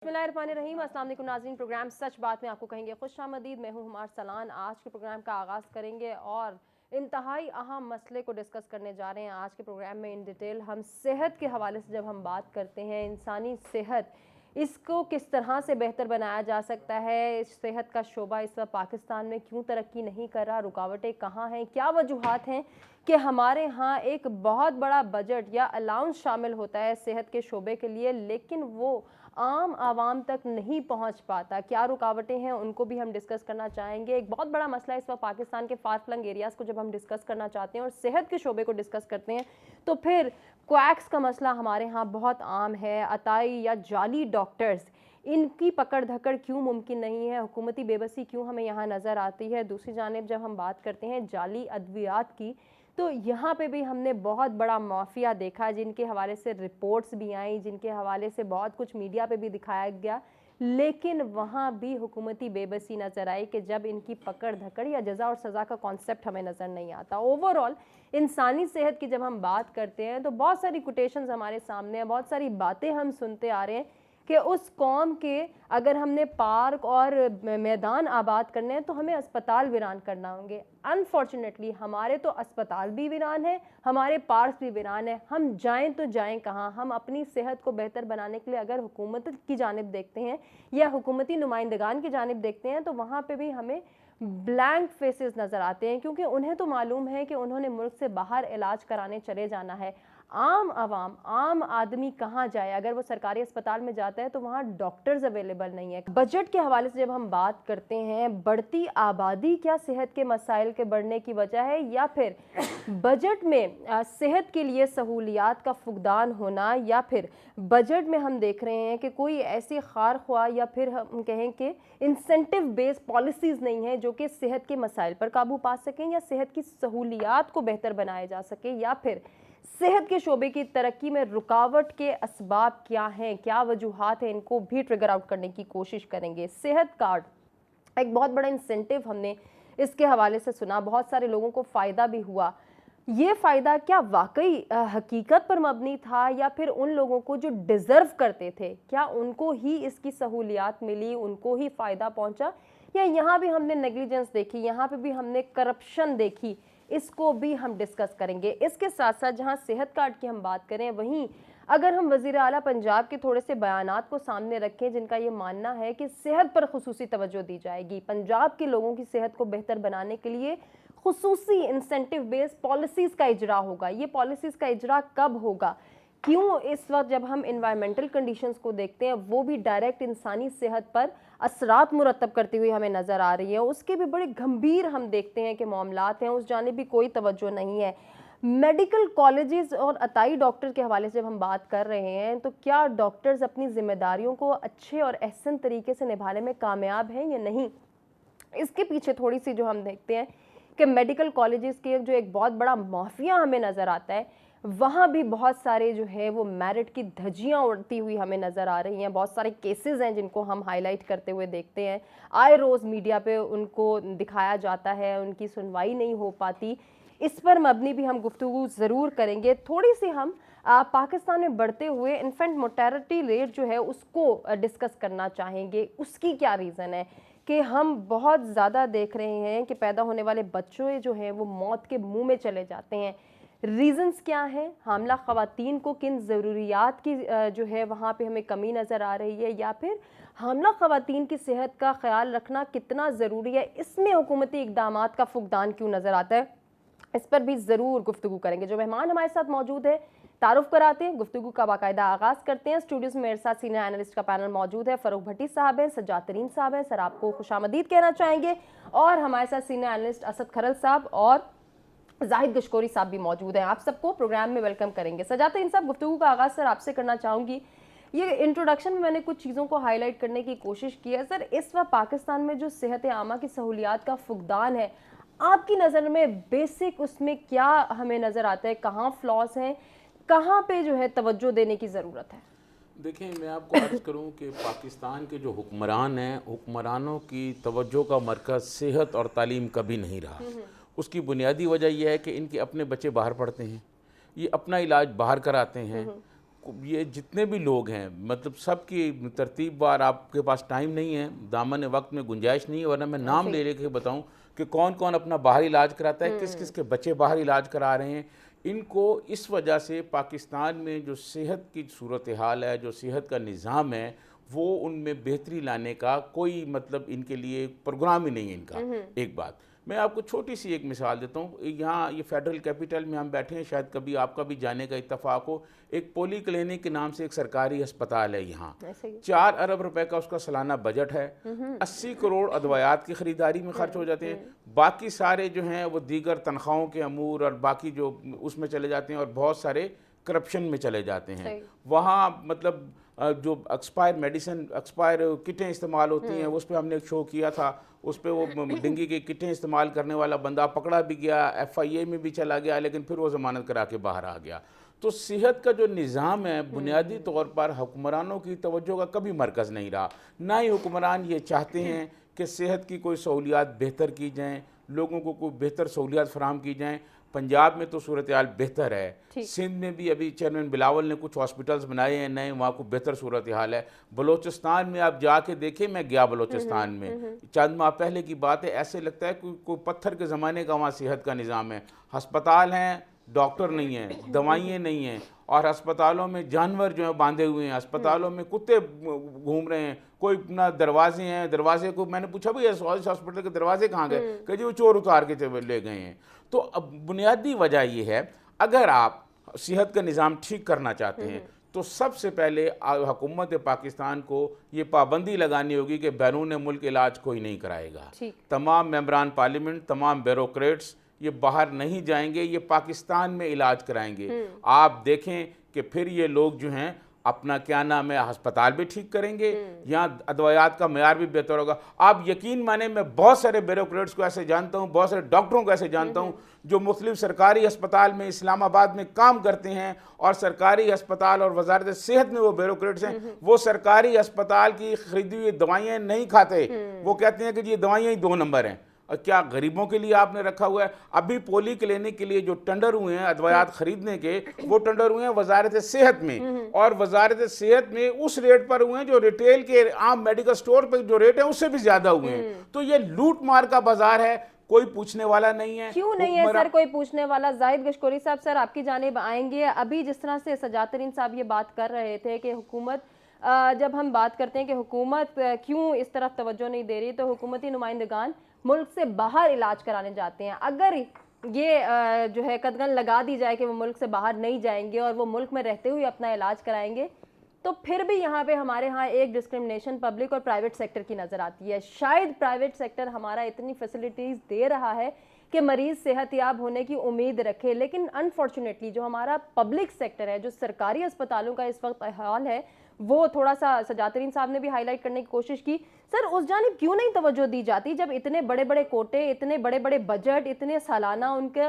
बिस्मिल्लाहिर्रहमानिर्रहीम। अस्सलाम वालेकुम नाज़रीन, प्रोग्राम सच बात में आपको कहेंगे खुशामदीद। मैं हूं हुमार सलान। आज के प्रोग्राम का आगाज़ करेंगे और इंतहाई अहम मसले को डिस्कस करने जा रहे हैं। आज के प्रोग्राम में इन डिटेल हम सेहत के हवाले से जब हम बात करते हैं, इंसानी सेहत इसको किस तरह से बेहतर बनाया जा सकता है, सेहत का शोबा इस वक्त पाकिस्तान में क्यों तरक्की नहीं कर रहा, रुकावटें कहाँ हैं, क्या वजूहात हैं कि हमारे यहाँ एक बहुत बड़ा बजट या अलाउंस शामिल होता है सेहत के शोबे के लिए, लेकिन वो आम आवाम तक नहीं पहुंच पाता। क्या रुकावटें हैं उनको भी हम डिस्कस करना चाहेंगे। एक बहुत बड़ा मसला इस वक्त पाकिस्तान के फार फ्लंग एरियाज़ को जब हम डिस्कस करना चाहते हैं और सेहत के शोबे को डिस्कस करते हैं तो फिर क्वैक्स का मसला हमारे यहाँ बहुत आम है। अताई या जाली डॉक्टर्स, इनकी पकड़ धकड़ क्यों मुमकिन नहीं है, हुकूमती बेबसी क्यों हमें यहाँ नज़र आती है। दूसरी जानिब जब हम बात करते हैं जाली अद्वियात की, तो यहाँ पे भी हमने बहुत बड़ा माफिया देखा, जिनके हवाले से रिपोर्ट्स भी आई, जिनके हवाले से बहुत कुछ मीडिया पे भी दिखाया गया, लेकिन वहाँ भी हुकूमती बेबसी नज़र आई कि जब इनकी पकड़ धकड़ या जज़ा और सज़ा का कॉन्सेप्ट हमें नज़र नहीं आता। ओवरऑल इंसानी सेहत की जब हम बात करते हैं तो बहुत सारी कोटेशंस हमारे सामने हैं, बहुत सारी बातें हम सुनते आ रहे हैं कि उस कौम के अगर हमने पार्क और मैदान आबाद करने हैं तो हमें अस्पताल वीरान करना होंगे। अनफॉर्चुनेटली हमारे तो अस्पताल भी वीरान है, हमारे पार्क भी वीरान है। हम जाएं तो जाएं कहाँ। हम अपनी सेहत को बेहतर बनाने के लिए अगर हुकूमत की जानिब देखते हैं या हुकूमती नुमाइंदगान की जानिब देखते हैं तो वहाँ पर भी हमें ब्लैंक फेसेस नज़र आते हैं, क्योंकि उन्हें तो मालूम है कि उन्होंने मुल्क से बाहर इलाज कराने चले जाना है। आम आवाम, आम आदमी कहाँ जाए? अगर वो सरकारी अस्पताल में जाता है तो वहाँ डॉक्टर्स अवेलेबल नहीं है। बजट के हवाले से जब हम बात करते हैं, बढ़ती आबादी क्या सेहत के मसाइल के बढ़ने की वजह है, या फिर बजट में सेहत के लिए सहूलियात का फुकदान होना, या फिर बजट में हम देख रहे हैं कि कोई ऐसी खार ख्वाह या फिर हम कहें कि इंसेंटिव बेस्ड पॉलिसीज़ नहीं है जो कि सेहत के मसाइल पर काबू पा सकें या सेहत की सहूलियात को बेहतर बनाया जा सके, या फिर सेहत के शोबे की तरक्की में रुकावट के असबाब क्या हैं, क्या वजूहात हैं, इनको भी ट्रिगर आउट करने की कोशिश करेंगे। सेहत कार्ड एक बहुत बड़ा इंसेंटिव हमने इसके हवाले से सुना, बहुत सारे लोगों को फ़ायदा भी हुआ। ये फ़ायदा क्या वाकई हकीकत पर मबनी था, या फिर उन लोगों को जो डिज़र्व करते थे क्या उनको ही इसकी सहूलियात मिली, उनको ही फ़ायदा पहुंचा, या यहाँ भी हमने नेग्लिजेंस देखी, यहाँ पे भी हमने करप्शन देखी? इसको भी हम डिस्कस करेंगे। इसके साथ साथ जहाँ सेहत कार्ड की हम बात करें, वहीं अगर हम वज़ीर आला पंजाब के थोड़े से बयानात को सामने रखें जिनका ये मानना है कि सेहत पर खुसूसी तवज्जो दी जाएगी, पंजाब के लोगों की सेहत को बेहतर बनाने के लिए खुसूसी इंसेंटिव बेस्ड पॉलिसीज़ का इजरा होगा। ये पॉलिसीज़ का इजरा कब होगा, क्यों इस वक्त जब हम इन्वायरमेंटल कंडीशंस को देखते हैं वो भी डायरेक्ट इंसानी सेहत पर असरात मुरतब करती हुई हमें नज़र आ रही है, उसके भी बड़े गंभीर हम देखते हैं कि मामलात हैं, उस जानिब भी कोई तवज्जो नहीं है। मेडिकल कॉलेजेस और अताई डॉक्टर के हवाले से जब हम बात कर रहे हैं तो क्या डॉक्टर्स अपनी जिम्मेदारियों को अच्छे और अहसन तरीके से निभाने में कामयाब हैं या नहीं? इसके पीछे थोड़ी सी जो हम देखते हैं कि मेडिकल कॉलेजेस के जो एक बहुत बड़ा माफिया हमें नज़र आता है, वहाँ भी बहुत सारे जो है वो मेरिट की धज्जियाँ उड़ती हुई हमें नज़र आ रही हैं। बहुत सारे केसेस हैं जिनको हम हाईलाइट करते हुए देखते हैं, आए रोज़ मीडिया पे उनको दिखाया जाता है, उनकी सुनवाई नहीं हो पाती। इस पर मबनी भी हम गुफ्तगू ज़रूर करेंगे। थोड़ी सी हम पाकिस्तान में बढ़ते हुए इन्फेंट मोर्टेलिटी रेट जो है उसको डिस्कस करना चाहेंगे। उसकी क्या रीज़न है कि हम बहुत ज़्यादा देख रहे हैं कि पैदा होने वाले बच्चों जो हैं वो मौत के मुँह में चले जाते हैं। रीज़न्स क्या हैं? हामला ख़वातीन को किन ज़रूरियात की जो है वहाँ पे हमें कमी नज़र आ रही है, या फिर हामला ख़वातीन की सेहत का ख्याल रखना कितना ज़रूरी है, इसमें हुकूमती इक़दामात का फुकदान क्यों नज़र आता है? इस पर भी ज़रूर गुफ्तगू करेंगे। जो मेहमान हमारे साथ मौजूद है तारुफ कराते हैं, गुफ्तगू का बाकायदा आगाज़ करते हैं। स्टूडियोज़ में मेरे साथ सीनियर एनालिस्ट का पैनल मौजूद है, फ़रूख भट्टी साहब हैं, सज्जाद तरीन साहब हैं, सर आपको खुशामदीद कहना चाहेंगे, और हमारे साथ सीनियर एनालिस्ट असद खरल साहब और जाहिद गशकोरी साहब भी मौजूद हैं। आप सबको प्रोग्राम में वेलकम करेंगे। सजात इन सब गुफ्तगू का आगाज़ सर आपसे करना चाहूँगी। ये इंट्रोडक्शन में मैंने कुछ चीज़ों को हाईलाइट करने की कोशिश की है। सर, इस वक्त पाकिस्तान में जो सेहत आमा की सहूलियात का फुकदान है, आपकी नज़र में बेसिक उसमें क्या हमें नज़र आता है, कहाँ फ्लॉस हैं, कहाँ पे जो है तवज्जो देने की ज़रूरत है? देखिए, मैं आपको अर्ज़ करूं कि पाकिस्तान के जो हुक्मरान हैं, हुक्मरानों की तवज्जो का मरकज़ सेहत और तालीम कभी नहीं रहा। उसकी बुनियादी वजह यह है कि इनके अपने बच्चे बाहर पढ़ते हैं, ये अपना इलाज बाहर कराते हैं, ये जितने भी लोग हैं, मतलब सबकी तरतीबवार, आपके पास टाइम नहीं है, दामन वक्त में गुंजाइश नहीं है, वरना मैं नाम ले लेके बताऊं कि कौन कौन अपना बाहर इलाज कराता है, किस किस के बच्चे बाहर इलाज करा रहे हैं। इनको इस वजह से पाकिस्तान में जो सेहत की सूरत हाल है, जो सेहत का निज़ाम है, वो उनमें बेहतरी लाने का कोई मतलब इनके लिए प्रोग्राम ही नहीं है इनका। एक बात मैं आपको छोटी सी एक मिसाल देता हूँ। यहाँ ये फेडरल कैपिटल में हम बैठे हैं, शायद कभी आपका भी जाने का इत्तेफाक हो। एक पोली क्लिनिक के नाम से एक सरकारी अस्पताल है यहाँ, 4 अरब रुपए का उसका सालाना बजट है। 80 करोड़ अदवायात की खरीदारी में खर्च हो जाते हैं। बाकी सारे जो हैं वो दीगर तनख्वाहों के अमूर और बाकी जो उसमें चले जाते हैं, और बहुत सारे करप्शन में चले जाते हैं। वहाँ मतलब जो एक्सपायर मेडिसिन, एक्सपायर किटें इस्तेमाल होती हैं, उस पर हमने एक शो किया था। उस पर वो डेंगू की किटें इस्तेमाल करने वाला बंदा पकड़ा भी गया, FIA में भी चला गया, लेकिन फिर वो ज़मानत करा के बाहर आ गया। तो सेहत का जो निज़ाम है बुनियादी तौर पर हुक्मरानों की तवज्जो का कभी मरकज़ नहीं रहा। ना ही हुक्मरान ये चाहते हैं कि सेहत की कोई सहूलियात बेहतर की जाएँ, लोगों को कोई बेहतर सहूलियात फराहम की जाएँ। पंजाब में तो सूरत हाल बेहतर है, सिंध में भी अभी चेयरमैन बिलावल ने कुछ हॉस्पिटल्स बनाए हैं नए, वहाँ को बेहतर सूरत हाल है। बलोचिस्तान में आप जाके देखें, मैं गया बलोचिस्तान में चंद माह पहले की बात है, ऐसे लगता है कोई पत्थर के ज़माने का वहाँ सेहत का निज़ाम है। हस्पताल हैं, डॉक्टर नहीं हैं, दवाइयाँ नहीं हैं, और अस्पतालों में जानवर जो है बांधे हुए हैं, अस्पतालों में कुत्ते घूम रहे हैं, कोई ना दरवाजे हैं, दरवाजे को मैंने पूछा भाई हॉस्पिटल के दरवाजे कहाँ गए, कहे जी वो चोर उतार के ले गए हैं। तो अब बुनियादी वजह ये है, अगर आप सेहत का निज़ाम ठीक करना चाहते हैं तो सबसे पहले हुकूमत पाकिस्तान को ये पाबंदी लगानी होगी कि बैरून मुल्क इलाज कोई नहीं कराएगा। तमाम मेंबरान पार्लियामेंट, तमाम ब्यूरोक्रेट्स ये बाहर नहीं जाएंगे, ये पाकिस्तान में इलाज कराएंगे। आप देखें कि फिर ये लोग जो हैं अपना क्या नाम है अस्पताल भी ठीक करेंगे, यहाँ अदवायात का मयार भी बेहतर होगा। आप यकीन माने, मैं बहुत सारे ब्यूरोक्रेट्स को ऐसे जानता हूँ, बहुत सारे डॉक्टरों को ऐसे जानता हूँ जो मुख्तलिफ सरकारी अस्पताल में इस्लामाबाद में काम करते हैं, और सरकारी अस्पताल और वजारत सेहत में वो ब्यूरोक्रेट्स हैं, वो सरकारी अस्पताल की खरीदी हुई दवाइयाँ नहीं खाते। वो कहते हैं कि ये दवाइयाँ ही 2 नंबर हैं। और क्या गरीबों के लिए आपने रखा हुआ है? अभी पोली क्लिनिक के लिए जो टेंडर हुए हैं अदवायात खरीदने के, वो टेंडर हुए हैं वजारत सेहत में, और वजारत सेहत में उस रेट पर हुए हैं जो रिटेल के आम मेडिकल स्टोर पर जो रेट है उससे भी ज्यादा हुए हैं। तो ये लूट मार का बाजार है, कोई पूछने वाला नहीं है। क्यों नहीं है सर कोई पूछने वाला? जाहिद गशकोरी साहब, सर आपकी जानिब आएंगे। अभी जिस तरह से सजातरीन साहब ये बात कर रहे थे कि हुकूमत, जब हम बात करते हैं कि हुकूमत क्यों इस तरफ तवज्जो नहीं दे रही, तो हुकूमती नुमाइंदगान मुल्क से बाहर इलाज कराने जाते हैं। अगर ये जो है कदगन लगा दी जाए कि वो मुल्क से बाहर नहीं जाएंगे और वो मुल्क में रहते हुए अपना इलाज कराएंगे, तो फिर भी यहाँ पे हमारे यहाँ एक डिस्क्रिमिनेशन पब्लिक और प्राइवेट सेक्टर की नज़र आती है। शायद प्राइवेट सेक्टर हमारा इतनी फैसिलिटीज़ दे रहा है कि मरीज़ सेहतयाब होने की उम्मीद रखे, लेकिन अनफॉर्चुनेटली जो हमारा पब्लिक सेक्टर है, जो सरकारी अस्पतालों का इस वक्त हाल है, वो थोड़ा सा सजातरीन साहब ने भी हाईलाइट करने की कोशिश की। सर उस जानिब क्यों नहीं तवज्जो दी जाती, जब इतने बड़े बड़े कोटे, इतने बड़े बड़े बजट, इतने सालाना उनके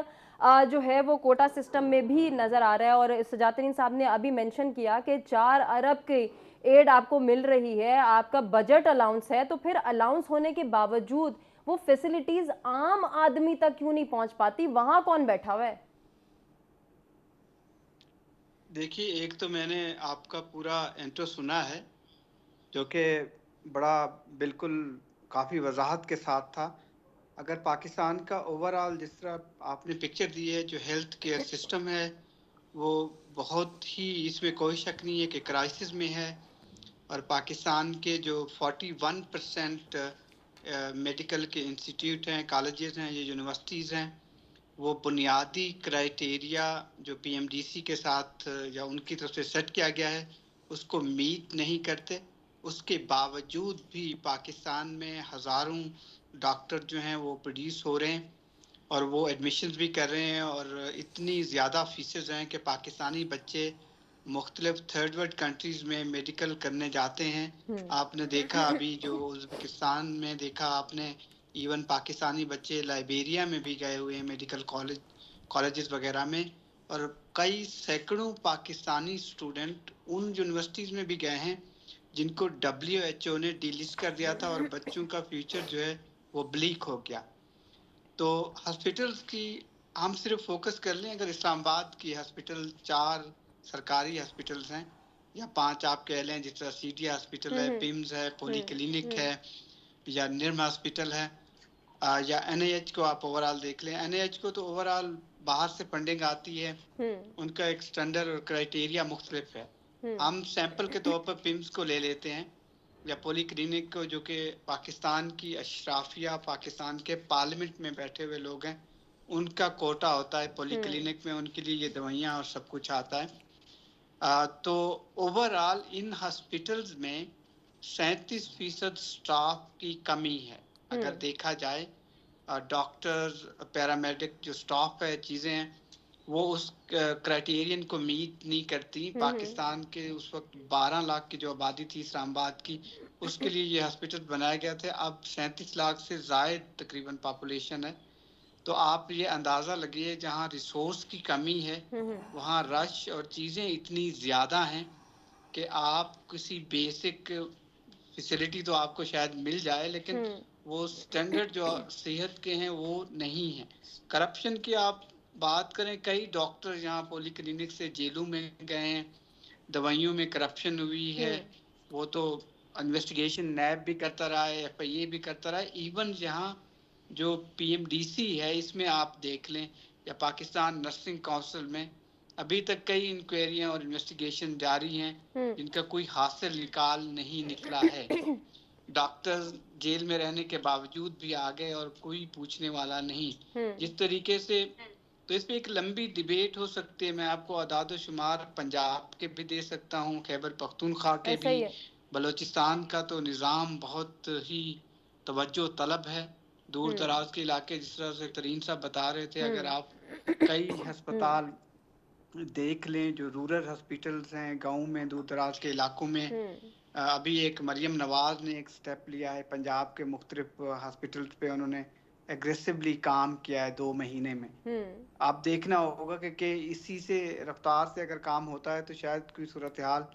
जो है वो कोटा सिस्टम में भी नज़र आ रहा है। और सजातरीन साहब ने अभी मेंशन किया कि 4 अरब की एड आपको मिल रही है, आपका बजट अलाउंस है, तो फिर अलाउंस होने के बावजूद वो फैसिलिटीज आम आदमी तक क्यों नहीं पहुंच पाती? वहां कौन बैठा हुआ है? देखिए, एक तो मैंने आपका पूरा इंट्रो सुना है जो कि बड़ा बिल्कुल काफ़ी वजाहत के साथ था। अगर पाकिस्तान का ओवरऑल जिस तरह आपने पिक्चर दी है, जो हेल्थ केयर सिस्टम है वो बहुत ही, इसमें कोई शक नहीं है कि क्राइसिस में है। और पाकिस्तान के जो 41% मेडिकल के इंस्टीट्यूट हैं, कॉलेजेस हैं, ये यूनिवर्सिटीज़ हैं, वो बुनियादी क्राइटेरिया जो PMDC के साथ या उनकी तरफ से सेट किया गया है उसको मीट नहीं करते। उसके बावजूद भी पाकिस्तान में हज़ारों डॉक्टर जो हैं वो प्रोड्यूस हो रहे हैं और वो एडमिशन्स भी कर रहे हैं, और इतनी ज़्यादा फीसेस हैं कि पाकिस्तानी बच्चे मुख्तलिफ थर्ड वर्ल्ड कंट्रीज़ में मेडिकल करने जाते हैं। आपने देखा अभी जो उज़्बेकिस्तान में देखा आपने, इवन पाकिस्तानी बच्चे लाइबेरिया में भी गए हुए हैं मेडिकल कॉलेजेस वगैरह में, और कई सैकड़ों पाकिस्तानी स्टूडेंट उन यूनिवर्सिटीज़ में भी गए हैं जिनको WHO ने डिलिस्ट कर दिया था और बच्चों का फ्यूचर जो है वो ब्लीक हो गया। तो हॉस्पिटल्स की हम सिर्फ फोकस कर लें, अगर इस्लामाबाद की हॉस्पिटल 4 सरकारी हॉस्पिटल्स हैं, या 5 आप कह लें, जिस तरह सिटी हॉस्पिटल है, पिम्स है, पॉली क्लिनिक है, या निर्म हॉस्पिटल है, या एनएच को आप ओवरऑल देख लें। एनएच को तो ओवरऑल बाहर से फंडिंग आती है, उनका एक स्टैंडर्ड और क्राइटेरिया मुख्तलिफ है। हम सैंपल के तौर पर पिम्स को ले लेते हैं, या पॉली क्लिनिक को, जो कि पाकिस्तान की अशराफिया, पाकिस्तान के पार्लियामेंट में बैठे हुए लोग हैं, उनका कोटा होता है पॉली क्लिनिक में, उनके लिए ये दवाइयाँ और सब कुछ आता है। तो ओवरऑल इन हॉस्पिटल्स में 37% स्टाफ की कमी है। अगर देखा जाए, डॉक्टर्स, पैरामेडिक जो स्टाफ है, चीज़ें हैं, वो उस क्राइटेरियन को मीट नहीं करती। पाकिस्तान के उस वक्त 12 लाख की जो आबादी थी इस्लामाबाद की, उसके लिए ये हॉस्पिटल बनाया गया था। अब 37 लाख से ज़ायद तकरीबन पॉपुलेशन है। तो आप ये अंदाज़ा लगिए, जहाँ रिसोर्स की कमी है वहाँ रश और चीज़ें इतनी ज़्यादा हैं कि आप किसी बेसिक फैसिलिटी तो आपको शायद मिल जाए, लेकिन वो स्टैंडर्ड जो सेहत के हैं वो नहीं है। करप्शन की आप बात करें, कई डॉक्टर यहाँ पॉली क्लिनिक से जेलों में गए हैं, दवाइयों में करप्शन हुई है, वो तो इन्वेस्टिगेशन नैब भी करता रहा है, FIA भी करता रहा है। इवन जहाँ जो PMDC है, इसमें आप देख लें, या पाकिस्तान नर्सिंग काउंसिल में अभी तक कई इंक्वायरियां और इन्वेस्टिगेशन जारी हैं, जिनका कोई हासिल निकाल नहीं निकला है। डॉक्टर्स जेल में रहने के बावजूद भी आ गए और कोई पूछने वाला नहीं। जिस तरीके से, तो इस पे एक लंबी डिबेट हो सकती है। मैं आपको अदाद शुमार पंजाब के भी दे सकता हूँ, खैबर पख्तूनख्वा के भी, बलोचिस्तान का तो निज़ाम बहुत ही तवज्जो तलब है। दूर दराज के इलाके, जिस तरह से तरीन साहब बता रहे थे, अगर आप कई अस्पताल देख लें जो रूरल हॉस्पिटल्स हैं गाँव में, दूर दराज के इलाकों में, अभी एक मरियम नवाज ने एक स्टेप लिया है, पंजाब के मुख्तलिफ हॉस्पिटल्स पे उन्होंने एग्रेसिवली काम किया है 2 महीने में। आप देखना होगा कि इसी से रफ्तार से अगर काम होता है तो शायद कोई सूरत हाल।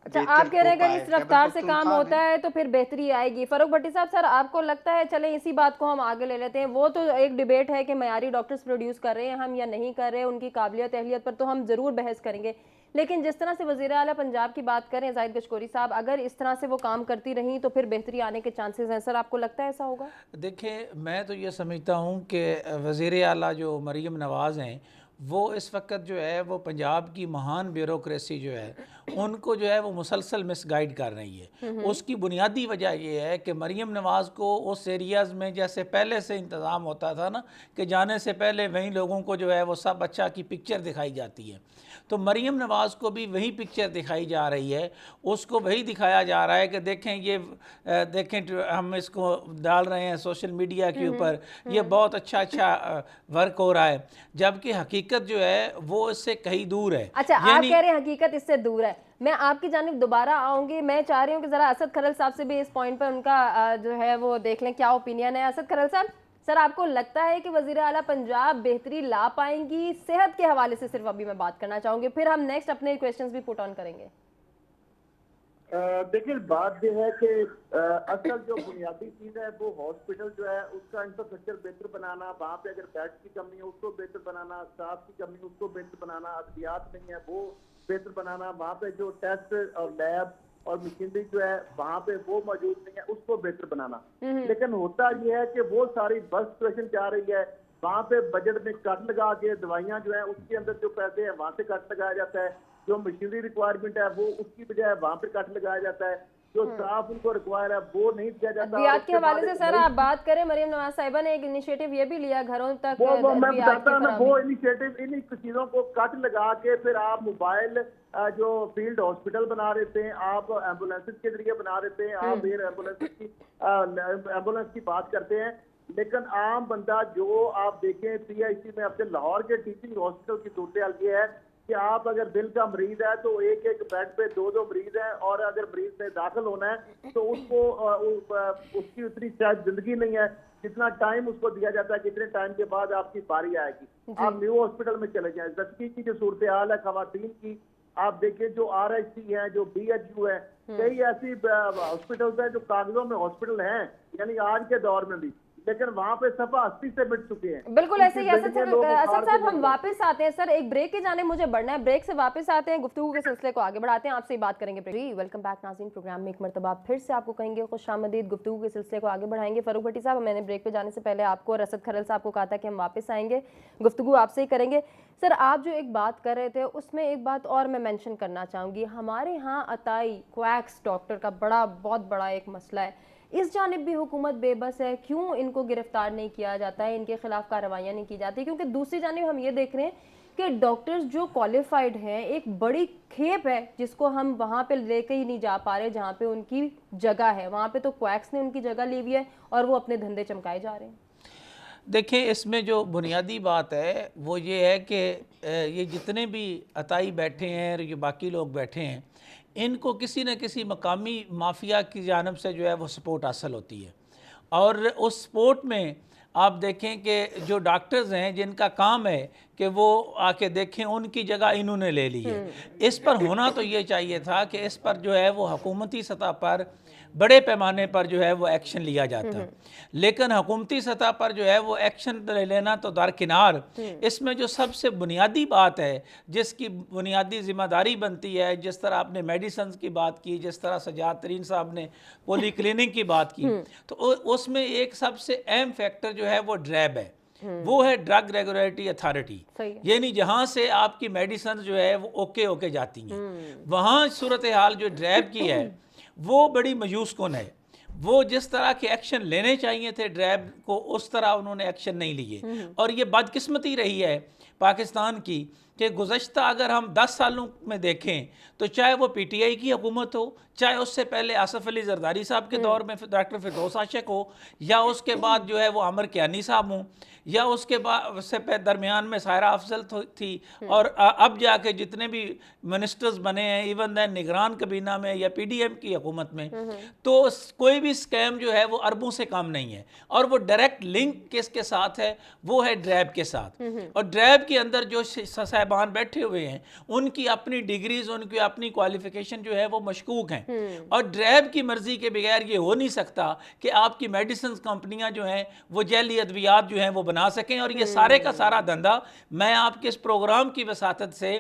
अच्छा, आप कह रहे हैं अगर इस रफ्तार से काम होता है तो फिर बेहतरी आएगी। फरूक भट्टी साहब, सर आपको लगता है, चलें इसी बात को हम आगे ले लेते हैं, वो तो एक डिबेट है कि मयारी डॉक्टर्स प्रोड्यूस कर रहे हैं हम या नहीं कर रहे हैं, उनकी काबिलियत अहलियत पर तो हम जरूर बहस करेंगे, लेकिन जिस तरह से वज़ीर आला पंजाब की बात करें जाहिद गशकोरी साहब, अगर इस तरह से वो काम करती रहीं तो फिर बेहतरी आने के चांसेस हैं। सर आपको लगता है ऐसा होगा? देखिए, मैं तो ये समझता हूँ कि वज़ीर आला जो मरीम नवाज़ हैं, वो इस वक्त जो है वो पंजाब की महान ब्यूरोक्रेसी जो है उनको जो है वो मुसलसल मिसगाइड कर रही है। उसकी बुनियादी वजह ये है कि मरीम नवाज़ को उस एरियाज़ में जैसे पहले से इंतज़ाम होता था ना, कि जाने से पहले वहीं लोगों को जो है वो सब अच्छा की पिक्चर दिखाई जाती है, तो मरीम नवाज़ को भी वही पिक्चर दिखाई जा रही है। उसको वही दिखाया जा रहा है कि देखें ये देखें हम इसको डाल रहे हैं सोशल मीडिया के ऊपर, ये बहुत अच्छा वर्क हो रहा है, जबकि हकीकत जो है वो इससे कहीं दूर है। अच्छा, आप कह रहे हैं हकीकत इससे दूर है। मैं आपकी जानिब दोबारा आऊंगी। मैं चाह रही हूँ कि जरा असद खरल साहब से भी इस पॉइंट पर उनका जो है वो देख लें क्या ओपिनियन है। असद खरल साहब, सर आपको लगता है कि वज़ीर आला पंजाब बेहतरी ला पाएंगी? सेहत के हवाले से सिर्फ अभी मैं बात करना चाहूंगी, फिर हम नेक्स्ट अपने क्वेश्चंस भी पुट ऑन करेंगे। देखिए, बात यह है कि असल जो बुनियादी चीज़ है वो हॉस्पिटल जो है उसका इंफ्रास्ट्रक्चर बेहतर बनाना, वहाँ पे अगर बेड की कमी है उसको बेहतर बनाना, स्टाफ की कमी है उसको बेहतर बनाना, अद्वियात नहीं है वो बेहतर बनाना, वहाँ पे जो टेस्ट और लैब और मशीनरी जो है वहाँ पे वो मौजूद नहीं है उसको बेहतर बनाना। लेकिन होता यह है कि वो सारी बस सिचुएशन जा रही है, वहाँ पे बजट में कट लगा के दवाइयाँ जो है उसके अंदर जो पैसे हैं वहाँ से कट लगाया जाता है, जो मशीनरी रिक्वायरमेंट है वो उसकी बजाय वहाँ पे कट लगाया जाता है, जो स्टाफ उनको रिक्वायर है वो नहीं दिया जाता। अद्वियात के हवाले से सर आप बात करें, मरियम नवाज साहिबा ने एक इनिशिएटिव ये भी लिया घरों तक वो मैं बताता हूँ ना, वो इनिशिएटिव इन चीजों को कट लगा के फिर आप मोबाइल जो फील्ड हॉस्पिटल बना रहे थे, आप एम्बुलेंसेज के जरिए बना रहे थे, आप एयर एम्बुलेंस की बात करते हैं, लेकिन आम बंदा जो आप देखें PIC में अपने लाहौर के टीचिंग हॉस्पिटल की सूरत हाल ये है कि आप अगर दिल का मरीज है तो एक बेड पे 2 मरीज हैं, और अगर मरीज ने दाखिल होना है तो उसको उसकी उतनी शायद जिंदगी नहीं है जितना टाइम उसको दिया जाता है, कितने टाइम के बाद आपकी बारी आएगी। आप न्यू हॉस्पिटल में चले जाएं, दस्तगी की जो सूरत हाल है खवातीन की, आप देखिए जो RHC है, जो BHU है, कई ऐसी हॉस्पिटल्स हैं जो कागजों में हॉस्पिटल हैं, यानी आज के दौर में भी, लेकिन वहाँ पे सफा 80 से मिट चुके हैं। बिल्कुल ऐसे ही। असद साहब हम हैं। वापस आते हैं सर, एक ब्रेक के जाने मुझे बढ़ना है, ब्रेक से वापस आते हैं, गुफ्तगू के सिलसिले को आगे बढ़ाते हैं, आपसे ही बात करेंगे। जी वेलकम बैक नाज़रीन, प्रोग्राम में एक मरतबा फिर से आपको कहेंगे खुशामदीद, गुफ्तगू के सिलसिले को आगे बढ़ाएंगे। फ़रूक भट्टी साहब, मैंने ब्रेक पे जाने से पहले आपको और असद खरल साहब को कहा था कि हम वापस आएंगे, गुफ्तगू आपसे ही करेंगे। सर आप जो एक बात कर रहे थे उसमें एक बात और मैं मेंशन करना चाहूँगी, हमारे यहाँ अताई क्वैक्स डॉक्टर का बहुत बड़ा एक मसला है। इस जानिब भी हुकूमत बेबस है, क्यों इनको गिरफ्तार नहीं किया जाता है, इनके खिलाफ कार्रवाइयाँ नहीं की जाती? क्योंकि दूसरी जानिब हम ये देख रहे हैं कि डॉक्टर्स जो क्वालिफाइड हैं, एक बड़ी खेप है जिसको हम वहाँ पे लेके ही नहीं जा पा रहे जहाँ पे उनकी जगह है। वहाँ पे तो क्वैक्स ने उनकी जगह ली हुई है और वो अपने धंधे चमकाए जा रहे हैं। देखिए, इसमें जो बुनियादी बात है वो ये है कि ये जितने भी अताई बैठे हैं और ये बाकी लोग बैठे हैं, इनको किसी न किसी मकामी माफिया की जानब से जो है वो सपोर्ट हासिल होती है। और उस सपोर्ट में आप देखें कि जो डॉक्टर्स हैं जिनका काम है कि वो आके देखें, उनकी जगह इन्होंने ले ली है। इस पर होना तो ये चाहिए था कि इस पर जो है वो हुकूमती सतह पर बड़े पैमाने पर जो है वो एक्शन लिया जाता, लेकिन हुकूमती सतह पर जो है वो एक्शन लेना तो दरकिनार, इसमें जो सबसे बुनियादी बात है जिसकी बुनियादी जिम्मेदारी बनती है, जिस तरह आपने मेडिसिन की बात की, जिस तरह सजाद तरीन साहब ने पोली क्लिनिक की बात की, तो उसमें एक सबसे अहम फैक्टर जो है वो ड्रैब है, वो है ड्रग रेगुलेटरी अथॉरिटी। यानी जहाँ से आपकी मेडिसिन जो है वो ओके जाती हैं, वहाँ सूरत हाल जो ड्रैब की है वो बड़ी मायूस कुन है। वो जिस तरह के एक्शन लेने चाहिए थे ड्रैब को, उस तरह उन्होंने एक्शन नहीं लिए। और ये बदकिस्मती रही है पाकिस्तान की कि गुज़श्ता अगर हम 10 सालों में देखें तो चाहे वो PTI की हुकूमत हो, चाहे उससे पहले आसफ अली जरदारी साहब के दौर में डॉक्टर फिरदौस आशिक हो, या उसके बाद जो है वो अमर कियानी साहब हों, या उसके बाद से दरमियान में सायरा अफजल थी, और अब जाके जितने भी मिनिस्टर्स बने हैं, इवन दैन निगरान कबीना में या PDM की हुकूमत में, तो कोई भी स्कैम जो है वो अरबों से कम नहीं है। और वो डायरेक्ट लिंक किसके साथ है? वो है ड्रैब के साथ। और ड्रैब के अंदर जो साहिबान बैठे हुए हैं, उनकी अपनी डिग्रीज, उनकी अपनी क्वालिफिकेशन जो है वो मशकूक हैं। और ड्रैब की मर्जी के बगैर ये हो नहीं सकता कि आपकी मेडिसिन कंपनियां जो हैं वो जैली अद्वियात जो हैं वो बना सकें। और ये सारे का सारा धंधा, मैं आपके इस प्रोग्राम की वसातत से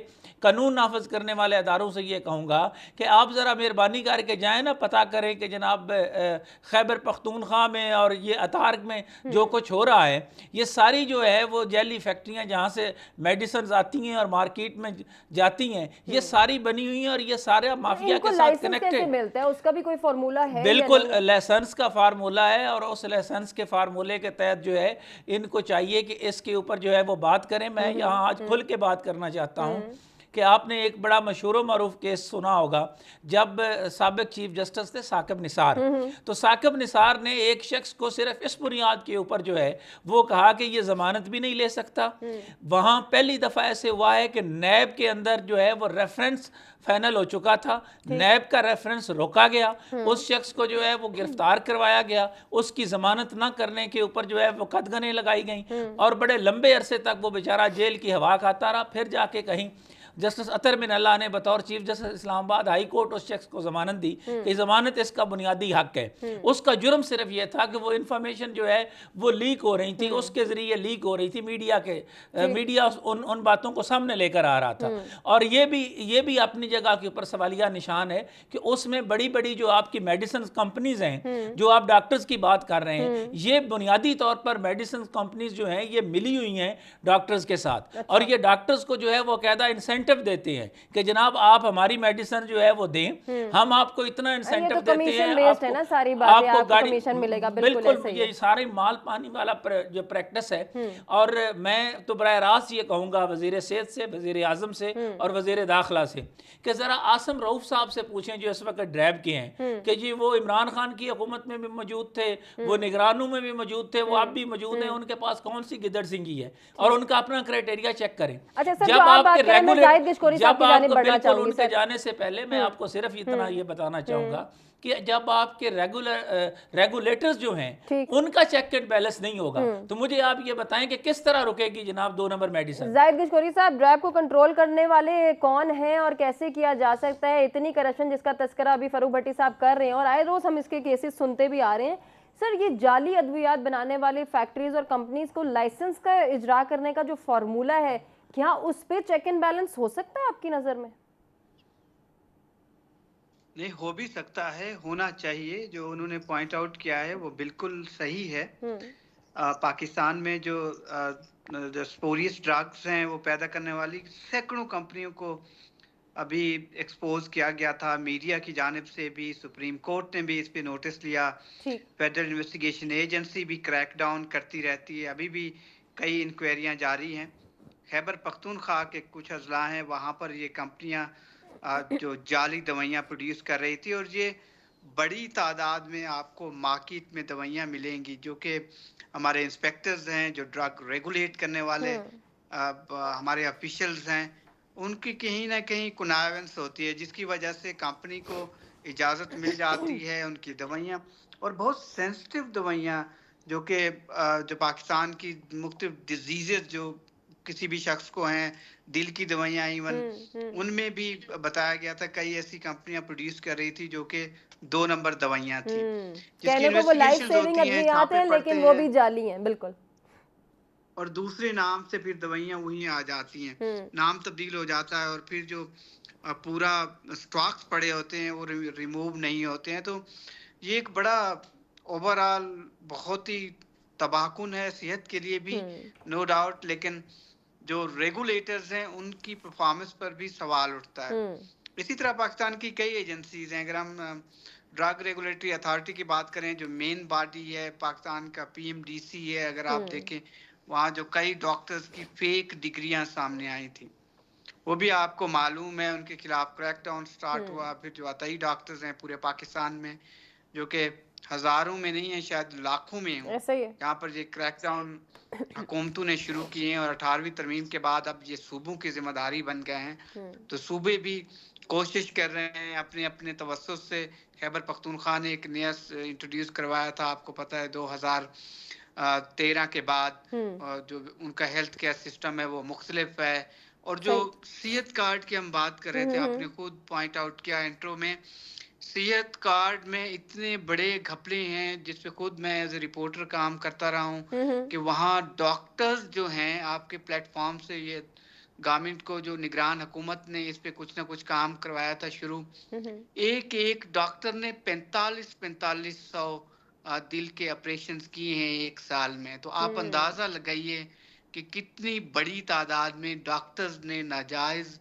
कानून नाफज करने वाले अदारों से ये कहूँगा कि आप ज़रा मेहरबानी करके जाएँ ना, पता करें कि जनाब खैबर पख्तूनख्वा में और ये अतार में जो कुछ हो रहा है, ये सारी जो है वो जैली फैक्ट्रियाँ जहाँ से मेडिसिन आती हैं और मार्केट में जाती हैं, ये सारी बनी हुई हैं और ये सारे माफिया के साथ कनेक्टेड मिलता है। उसका भी कोई फार्मूला है? बिल्कुल लाइसेंस का फार्मूला है, और उस लाइसेंस के फार्मूले के तहत जो है इनको चाहिए कि इसके ऊपर जो है वो बात करें। मैं यहाँ आज खुल के बात करना चाहता हूँ कि आपने एक बड़ा मशहूर मरूफ केस सुना होगा, जब साबिक चीफ जस्टिस थे साकिब निसार, तो साकिब निसार ने एक शख्स को सिर्फ इस बुनियाद के ऊपर जो है वो कहा कि ये जमानत भी नहीं ले सकता। वहाँ पहली दफ़ा ऐसे हुआ है कि नैब के अंदर जो है वो रेफरेंस फाइनल हो चुका था, नैब का रेफरेंस रोका गया, उस शख्स को जो है वो गिरफ्तार करवाया गया, उसकी जमानत ना करने के ऊपर जो है वो कदगनें लगाई गई, और बड़े लंबे अरसे तक वो बेचारा जेल की हवा खाता रहा। फिर जाके कहीं जस्टिस अतर बिन अल्लाह ने बतौर chief justice Islamabad high court उस शख्स को जमानत दी कि जमानत इसका बुनियादी हक है। उसका जुर्म सिर्फ यह था कि वो इंफॉर्मेशन जो है वो लीक हो रही थी, उसके जरिए लीक हो रही थी मीडिया उन बातों को सामने लेकर आ रहा था। और ये भी अपनी जगह के ऊपर सवालिया निशान है कि उसमें बड़ी बड़ी जो आपकी मेडिसिन कंपनीज हैं, जो आप डॉक्टर्स की बात कर रहे हैं, ये बुनियादी तौर पर मेडिसिन कंपनीज जो हैं ये मिली हुई हैं डॉक्टर्स के साथ। और ये डॉक्टर्स को जो है वो कायदा इंसेंटिव देते हैं कि जनाब आप हमारी मेडिसिन जो है वो दें, हम आपको इतना इंसेंटिव देते हैं, आपको कमीशन मिलेगा। बिल्कुल ये सारे माल पानी वाला जो प्रैक्टिस है। और मैं तो बराह रास्त ये कहूँगा वज़ीर सेहत से, वज़ीर आज़म से और वज़ीर दाखिला से कि ज़रा आसिम रऊफ साहब से पूछें जो इस वक्त ड्रैब के हैं कि जी वो इमरान खान की हुकूमत में भी मौजूद थे, वो निगरानों में भी मौजूद थे, वो अब भी मौजूद हैं, उनके पास कौन सी गिदड़ सिंगी है, और उनका अपना क्राइटेरिया चेक करें। जब आपके बिल्कुल उनके जाने से पहले मैं आपको सिर्फ इतना ये बताना चाहूंगा कि जब आपके रेगुलेटर्स जो हैं उनका चेक एंड बैलेंस नहीं होगा, तो मुझे आप ये बताएं कि किस तरह रुकेगी जनाब 2 नंबर मेडिसिन। जाहिद गिशकोरी साहब, ड्रैब को कंट्रोल करने वाले कौन हैं और कैसे किया जा सकता है? इतनी करप्शन जिसका तस्करा अभी फरूक भट्टी साहब कर रहे हैं और आए रोज हम इसके केसेस सुनते भी आ रहे हैं, सर, ये जाली अद्वियात बनाने वाली फैक्ट्रीज और कंपनीज को लाइसेंस का इजरा करने का जो फॉर्मूला है, क्या उस पे चेक एंड बैलेंस हो सकता है आपकी नज़र में? नहीं, हो भी सकता है, होना चाहिए। जो उन्होंने पॉइंट आउट किया है वो बिल्कुल सही है। पाकिस्तान में जो स्पोरियस ड्रग्स हैं वो पैदा करने वाली सैकड़ों कंपनियों को अभी एक्सपोज किया गया था मीडिया की जानिब से भी। सुप्रीम कोर्ट ने भी इस पे नोटिस लिया। ठीक। फेडरल इन्वेस्टिगेशन एजेंसी भी क्रैक डाउन करती रहती है। अभी भी कई इंक्वायरियां जारी हैं। खैबर पख्तूनख्वा के कुछ अजला हैं, वहाँ पर ये कंपनियां जो जाली दवाइयाँ प्रोड्यूस कर रही थी, और ये बड़ी तादाद में आपको मार्केट में दवाइयाँ मिलेंगी, जो कि हमारे इंस्पेक्टर्स हैं, जो ड्रग रेगुलेट करने वाले हमारे ऑफिशियल्स हैं, उनकी कहीं ना कहीं कुनावेंस होती है, जिसकी वजह से कंपनी को इजाज़त मिल जाती है उनकी दवाइयाँ, और बहुत सेंसिटिव दवाइयाँ जो कि जो पाकिस्तान की मुख्तलिफ डिजीज़ जो किसी भी शख्स को हैं, दिल की दवाइयाँ इवन, उनमें भी बताया गया था कई ऐसी कंपनियां प्रोड्यूस कर रही थी जो कि 2 नंबर दवाइयां थी, जिसकी कहने को वो लाइफ इन्वेस्टिगेशंस सेविंग होती हैं, अद्वियात हैं, छापे पड़ते लेकिन वो हैं, भी जाली हैं। बिल्कुल। और दूसरे नाम से फिर दवाइयां वहीं आ जाती हैं, नाम तब्दील हो जाता है, और फिर जो पूरा स्टॉक्स पड़े होते हैं वो रिमूव नहीं होते हैं। तो ये एक बड़ा ओवरऑल बहुत ही तबाहकुन है सेहत के लिए भी, नो डाउट, लेकिन जो रेगुलेटर्स हैं उनकी परफॉर्मेंस पर भी सवाल उठता है। इसी तरह पाकिस्तान की कई एजेंसीज हैं। अगर हम ड्रग रेगुलेटरी अथॉरिटी की बात करें, जो मेन बॉडी है पाकिस्तान का, PMDC है, अगर आप देखें वहाँ जो कई डॉक्टर्स की फेक डिग्रियां सामने आई थी, वो भी आपको मालूम है। उनके खिलाफ क्रैकडाउन स्टार्ट हुआ। फिर जो अतई डॉक्टर्स हैं पूरे पाकिस्तान में, जो कि हजारों में नहीं है, शायद लाखों में हो, ऐसा ही है। यहाँ पर ये क्रैकडाउन हुकूमतों ने शुरू किए हैं, और 18वीं तरमीम के बाद अब ये सूबों की जिम्मेदारी बन गए हैं। तो सूबे भी कोशिश कर रहे हैं अपने अपने तवस्सुस से। खैबर पख्तूनख्वा ने एक नया इंट्रोड्यूस करवाया था, आपको पता है, 2013 के बाद, जो उनका हेल्थ केयर सिस्टम है वो मुख्तलिफ है। और जो सेहत कार्ड की हम बात कर रहे थे, आपने खुद पॉइंट आउट किया इंट्रो में, सेहत कार्ड में इतने बड़े घपले हैं, जिसपे खुद मैं एज ए रिपोर्टर काम करता रहा हूँ, कि वहाँ डॉक्टर्स जो हैं आपके प्लेटफॉर्म से, ये गवर्नमेंट को जो निगरान हुकूमत ने इस पे कुछ ना कुछ काम करवाया था शुरू, एक एक डॉक्टर ने 4500 दिल के ऑपरेशंस किए हैं एक साल में। तो आप अंदाजा लगाइए कि कितनी बड़ी तादाद में डॉक्टर्स ने नाजायज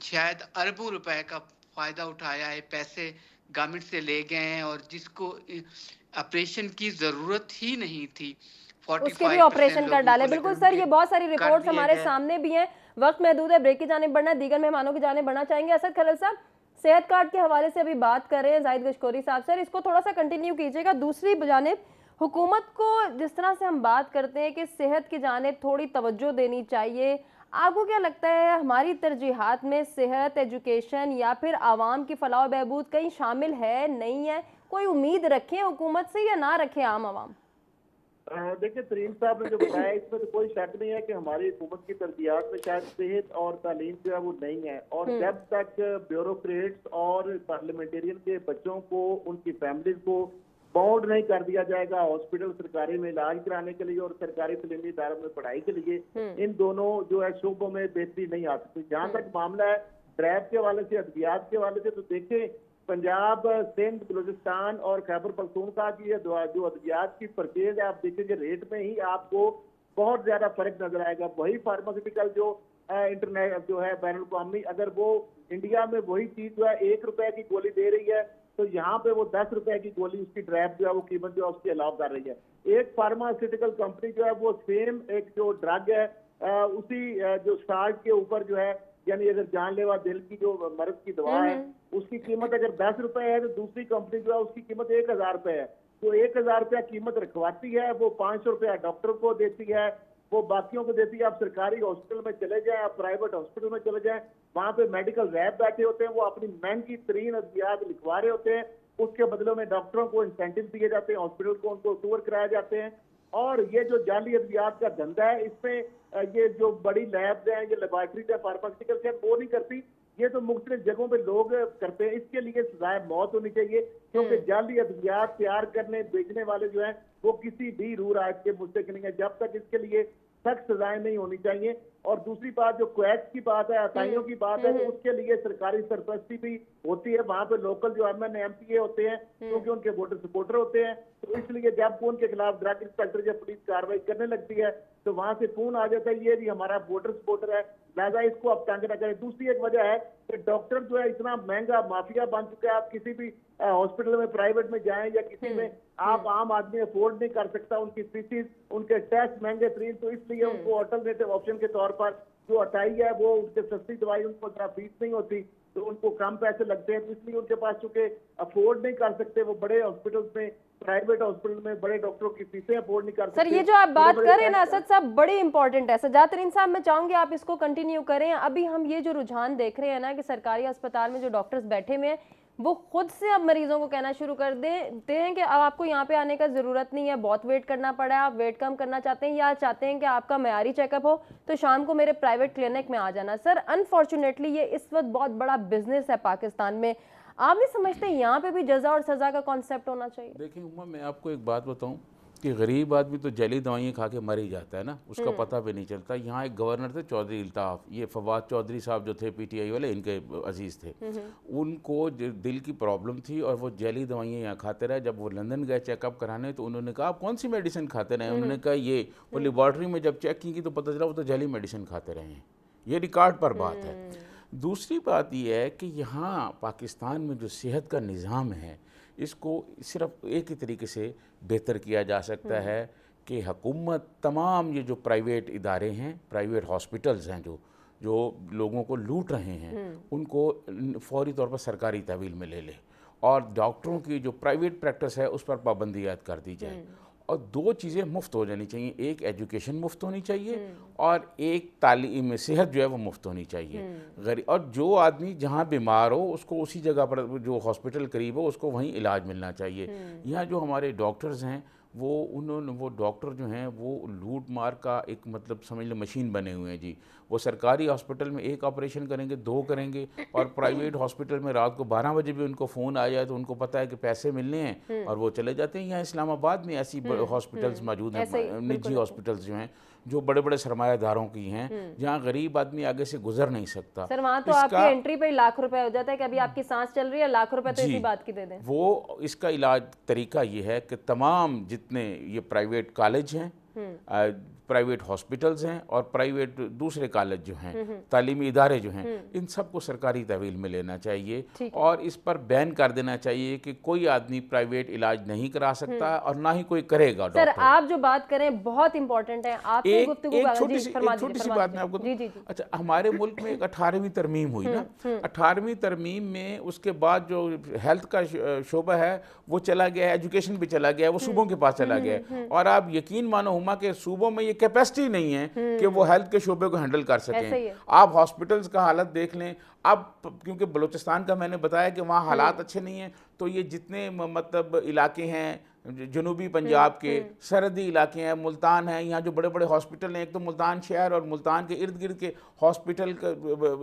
शायद अरबों रुपए का फायदा उठाया है, पैसे गवर्नमेंट से ले गए हैं, और जिसको ऑपरेशन की जरूरत ही नहीं थी, उसके भी ऑपरेशन कर डाले। बिल्कुल सर, ये बहुत सारी रिपोर्ट्स हमारे सामने भी हैं। वक्त महदूद है, ब्रेक की जाने बढ़ना, दीगर मेहमानों की जाने बढ़ना चाहेंगे। असद खलल साहब, सेहत कार्ड के हवाले से अभी बात कर रहे हैं जाहिद गशकोरी साहब, सर इसको थोड़ा सा कंटिन्यू कीजिएगा। दूसरी जानिब हुकूमत को जिस तरह से हम बात करते हैं कि सेहत की जानिब थोड़ी तवज्जो देनी चाहिए, आपको क्या लगता है हमारी तरजीहात में सेहत, एजुकेशन या फिर आवाम की फलाह व बहबूद कहीं शामिल है, नहीं है? कोई उम्मीद रखें हुकूमत से या ना रखें आम आवाम? देखिए, तरीन साहब ने जो बताया, इसमें तो कोई शक नहीं है कि हमारी हुकूमत की तरजीहात में शायद सेहत और तालीम जो है वो नहीं है। और जब तक ब्यूरोक्रेट्स और पार्लियामेंटेरियन के बच्चों को, उनकी फैमिलीज को बाउंड नहीं कर दिया जाएगा हॉस्पिटल सरकारी में इलाज कराने के लिए और सरकारी तलीमी इदारों में पढ़ाई के लिए, इन दोनों जो है शोबों में बेहतरी नहीं आ सकती। जहाँ तक मामला है ड्रैब के हवाले से, अद्वियात के हवाले से, तो देखें पंजाब, सिंध, बलूचिस्तान और खैबर पख्तूनख्वा की जो अद्वियात की परचेज है, आप देखेंगे रेट में ही आपको बहुत ज्यादा फर्क नजर आएगा। वही फार्मास्यूटिकल जो इंटरनेट जो है बैन अवी, अगर वो इंडिया में वही चीज जो है 1 रुपए की गोली दे रही है, तो यहाँ पे वो 10 रुपए की गोली, उसकी ड्रैब जो है वो कीमत जो है उसकी अलाउ कर रही है। एक फार्मास्यूटिकल कंपनी जो है वो सेम एक जो ड्रग है उसी जो स्टार्ट के ऊपर जो है, यानी अगर जानलेवा दिल की जो मर्ज की दवा है उसकी कीमत अगर 10 रुपए है, तो दूसरी कंपनी जो है उसकी कीमत 1000 रुपए है। तो 1000 रुपया कीमत रखवाती है, वो 500 रुपया डॉक्टर को देती है, वो बाकियों को देती है। आप सरकारी हॉस्पिटल में चले जाएं, आप प्राइवेट हॉस्पिटल में चले जाएं, वहां पे मेडिकल रैप बैठे होते हैं, वो अपनी महंगी तरीन अद्वियात लिखवा रहे होते हैं, उसके बदले में डॉक्टरों को इंसेंटिव दिए जाते हैं, हॉस्पिटल को उनको टूर कराए जाते हैं। और ये जो जाली अद्वियात का धंधा है, इसमें ये जो बड़ी लैब्स हैं, ये लेबोरेटरीज है, फार्मास्यूटिकल्स है, वो नहीं करती। ये तो मुख्तलिफ जगहों पे लोग करते हैं। इसके लिए सजाए मौत होनी चाहिए, क्योंकि जाली अद्वियात तैयार करने बेचने वाले जो हैं वो किसी भी रूह राज के मुस्तक नहीं है। जब तक इसके लिए सख्त सजाएं नहीं होनी चाहिए। और दूसरी बात, जो क्वैक्स की बात है, असाइयों की बात है, तो उसके लिए सरकारी सरपरस्ती भी होती है। वहां पे लोकल जो MNA होते हैं, क्योंकि उनके वोटर सपोर्टर होते हैं, तो इसलिए जब उनके खिलाफ ड्रग इंस्पेक्टर या पुलिस कार्रवाई करने लगती है तो वहां से फोन आ जाता है, ये भी हमारा वोटर सपोर्टर है, लिहाजा इसको आप तंग न करें। दूसरी एक वजह है कि डॉक्टर जो है इतना महंगा माफिया बन चुका है। आप किसी भी हॉस्पिटल में, प्राइवेट में जाएं या किसी में, आप आम आदमी अफोर्ड नहीं कर सकता उनकी फीसिस, उनके टेस्ट महंगे तरीन। तो इसलिए उनको ऑल्टरनेटिव ऑप्शन के तौर पर जो अटाई है वो उसके सस्ती दवाई, उनको जरा फीस नहीं होती तो उनको कम पैसे लगते हैं, तो इसलिए उनके पास चूंकि अफोर्ड नहीं कर सकते, वो बड़े हॉस्पिटल्स में, प्राइवेट हॉस्पिटल में बड़े डॉक्टरों की फीसें अफोर्ड नहीं कर सकते। सर, ये जो आप बात कर रहे हैं ना असद साहब, बड़ी इंपॉर्टेंट है। सजाद तरीन साहब, मैं चाहूंगी आप इसको कंटिन्यू करें। अभी हम ये जो रुझान देख रहे हैं ना कि सरकारी अस्पताल में जो डॉक्टर्स बैठे हुए हैं वो खुद से अब मरीजों को कहना शुरू कर देते हैं कि अब आपको यहाँ पे आने का ज़रूरत नहीं है, बहुत वेट करना पड़ा है, आप वेट कम करना चाहते हैं या चाहते हैं कि आपका मयारी चेकअप हो तो शाम को मेरे प्राइवेट क्लिनिक में आ जाना। सर, अनफॉर्चुनेटली ये इस वक्त बहुत बड़ा बिजनेस है पाकिस्तान में। आप नहीं समझते यहाँ पे भी जजा और सजा का कॉन्सेप्ट होना चाहिए? देखिए उम्मा, मैं आपको एक बात बताऊं कि गरीब आदमी तो जली दवाइयाँ खा के मर ही जाता है ना, उसका पता भी नहीं चलता। यहाँ एक गवर्नर थे चौधरी इल्ताफ, ये फवाद चौधरी साहब जो थे PTI वाले, इनके अजीज़ थे, उनको दिल की प्रॉब्लम थी और वो जली दवाइयाँ यहाँ खाते रहे। जब वो लंदन गए चेकअप कराने तो उन्होंने कहा आप कौन सी मेडिसिन खाते रहे? उन्होंने कहा ये, वो लेबॉर्ट्री में जब चेक की तो पता चला वो तो जली मेडिसिन खाते रहे हैं। ये रिकॉर्ड पर बात है। दूसरी बात यह है कि यहाँ पाकिस्तान में जो सेहत का निज़ाम है इसको सिर्फ एक ही तरीके से बेहतर किया जा सकता है कि हुकूमत तमाम ये जो प्राइवेट इदारे हैं, प्राइवेट हॉस्पिटल्स हैं जो लोगों को लूट रहे हैं, उनको फौरी तौर पर सरकारी तहवील में ले ले और डॉक्टरों की जो प्राइवेट प्रैक्टिस है उस पर पाबंदी आयद कर दी जाए। और दो चीज़ें मुफ्त हो जानी चाहिए, एक एजुकेशन मुफ्त होनी चाहिए और एक तालीम सेहत जो है वो मुफ्त होनी चाहिए। गरीब और जो आदमी जहाँ बीमार हो उसको उसी जगह पर जो हॉस्पिटल करीब हो उसको वहीं इलाज मिलना चाहिए। यहाँ जो हमारे डॉक्टर्स हैं वो डॉक्टर जो हैं वो लूट मार का एक मतलब समझ लो मशीन बने हुए हैं जी। वो सरकारी हॉस्पिटल में एक ऑपरेशन करेंगे, 2 करेंगे, और प्राइवेट हॉस्पिटल में रात को 12 बजे भी उनको फ़ोन आ जाए तो उनको पता है कि पैसे मिलने हैं और वो चले जाते हैं। यहाँ इस्लामाबाद में ऐसी हॉस्पिटल्स मौजूद हैं, निजी हॉस्पिटल्स जो हैं जो बड़े बड़े सरमायादारों की हैं, जहाँ गरीब आदमी आगे से गुजर नहीं सकता। सर, वहाँ तो आपकी एंट्री पे लाख रुपए हो जाता है कि अभी आपकी सांस चल रही है, लाख रुपए तो इसी बात की दे दें। वो इसका इलाज तरीका ये है कि तमाम जितने ये प्राइवेट कॉलेज हैं, प्राइवेट हॉस्पिटल्स हैं और प्राइवेट दूसरे कॉलेज जो हैं, तालीमी इदारे जो हैं, इन सबको सरकारी तहवील में लेना चाहिए और इस पर बैन कर देना चाहिए कि कोई आदमी प्राइवेट इलाज नहीं करा सकता और ना ही कोई करेगा। सर, आप जो बात करें बहुत इंपॉर्टेंट है। एक छोटी सी बात मैं आपको, अच्छा, हमारे मुल्क में एक 18वीं तरमीम हुई ना, 18वीं तरमीम में उसके बाद जो हेल्थ का शोबा है वो चला गया है, एजुकेशन भी चला गया है, वो सूबों के पास चला गया है। और आप यकीन मानो हुमा के सूबों में ये कैपेसिटी नहीं है कि वो हेल्थ के शोबे को हैंडल कर सकें। आप हॉस्पिटल्स का हालत देख लें। अब क्योंकि बलूचिस्तान का मैंने बताया कि वहाँ हालात अच्छे नहीं हैं, तो ये जितने मतलब इलाके हैं जनूबी पंजाब के सरहदी इलाके हैं, मुल्तान है, यहाँ जो बड़े बड़े हॉस्पिटल हैं, एक तो मुल्तान शहर और मुल्तान के इर्द गिर्द के हॉस्पिटल